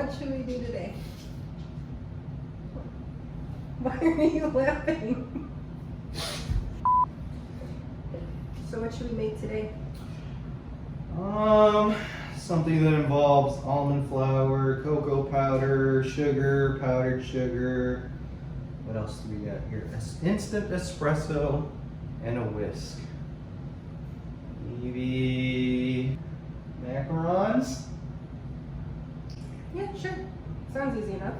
what should we do today? Why are you laughing? So what should we make today? Something that involves almond flour, cocoa powder, sugar, powdered sugar. What else do we got here? Instant espresso and a whisk. Maybe macarons? Yeah, sure. Sounds easy enough.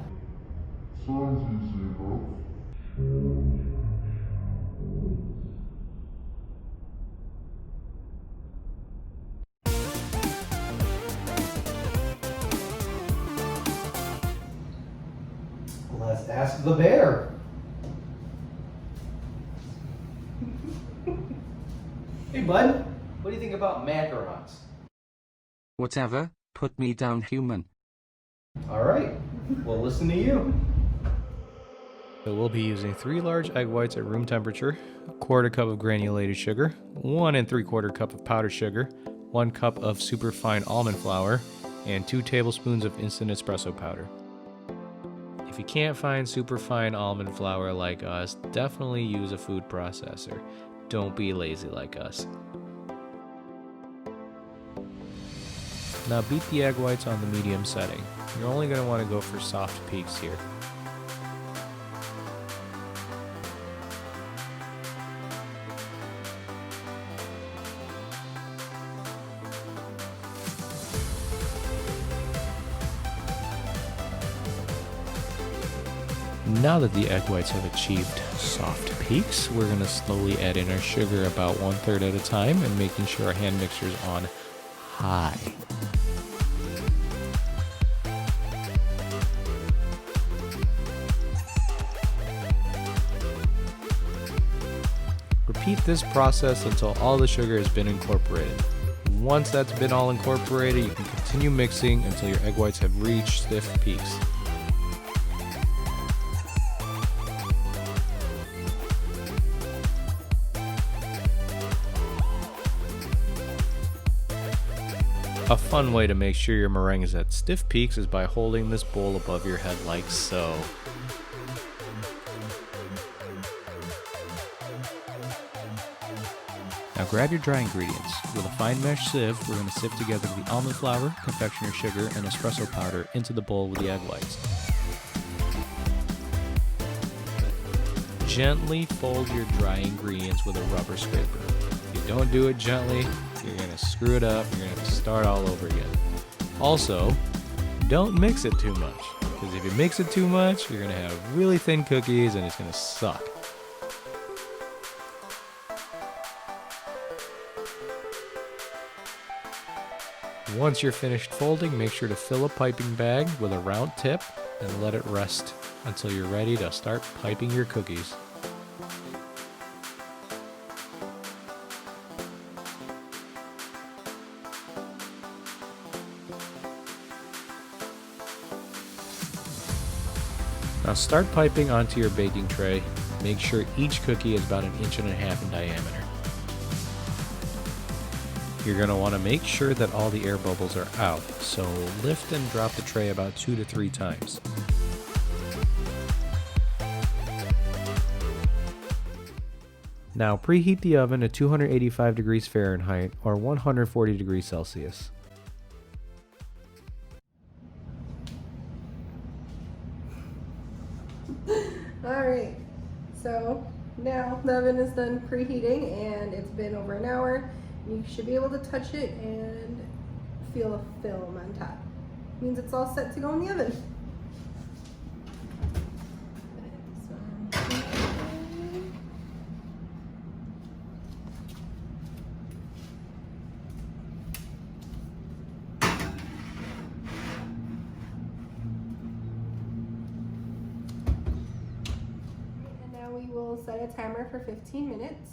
Let's ask the bear. Hey bud, what do you think about macarons? Whatever, put me down, human. Alright, we'll listen to you. So we'll be using 3 large egg whites at room temperature, a quarter cup of granulated sugar, 1 3/4 cup of powdered sugar, 1 cup of superfine almond flour, and 2 tablespoons of instant espresso powder. If you can't find superfine almond flour like us, definitely use a food processor. Don't be lazy like us. Now beat the egg whites on the medium setting. You're only going to want to go for soft peaks here. Now that the egg whites have achieved soft peaks, we're going to slowly add in our sugar about 1/3 at a time and making sure our hand mixer is on high. Repeat this process until all the sugar has been incorporated. Once that's been all incorporated, you can continue mixing until your egg whites have reached stiff peaks. A fun way to make sure your meringue is at stiff peaks is by holding this bowl above your head like so. Now grab your dry ingredients. With a fine mesh sieve, we're going to sift together the almond flour, confectioner sugar, and espresso powder into the bowl with the egg whites. Gently fold your dry ingredients with a rubber scraper. If you don't do it gently, you're going to screw it up, you're going to have to start all over again. Also, don't mix it too much, because if you mix it too much, you're going to have really thin cookies and it's going to suck. Once you're finished folding, make sure to fill a piping bag with a round tip and let it rest until you're ready to start piping your cookies. Now start piping onto your baking tray. Make sure each cookie is about 1.5 inches in diameter. You're going to want to make sure that all the air bubbles are out, so lift and drop the tray about 2 to 3 times. Now preheat the oven to 285 degrees Fahrenheit or 140 degrees Celsius. Alright, so now the oven is done preheating and it's been over an hour. You should be able to touch it and feel a film on top. Means it's all set to go in the oven. And now we will set a timer for 15 minutes.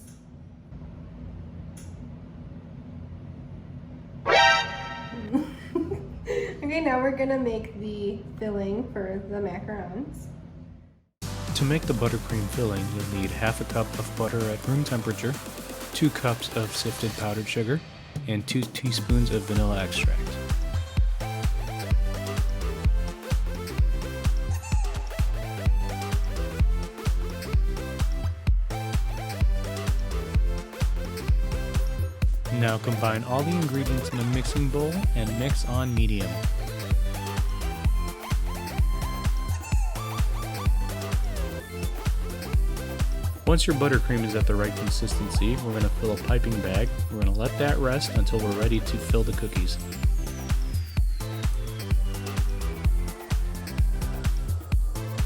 Okay, now we're gonna make the filling for the macarons. To make the buttercream filling, you'll need 1/2 cup of butter at room temperature, 2 cups of sifted powdered sugar, and 2 teaspoons of vanilla extract. Now combine all the ingredients in a mixing bowl and mix on medium. Once your buttercream is at the right consistency, we're going to fill a piping bag. We're going to let that rest until we're ready to fill the cookies.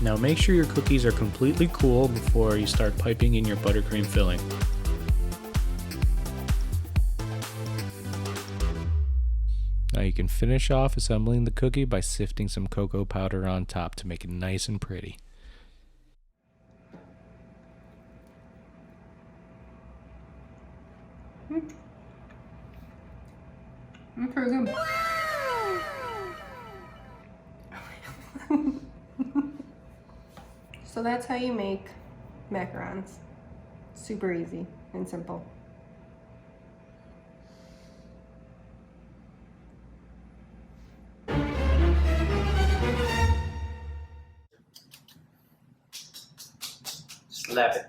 Now make sure your cookies are completely cool before you start piping in your buttercream filling. Now you can finish off assembling the cookie by sifting some cocoa powder on top to make it nice and pretty. Pretty good. So that's how you make macarons. Super easy and simple. Slap it.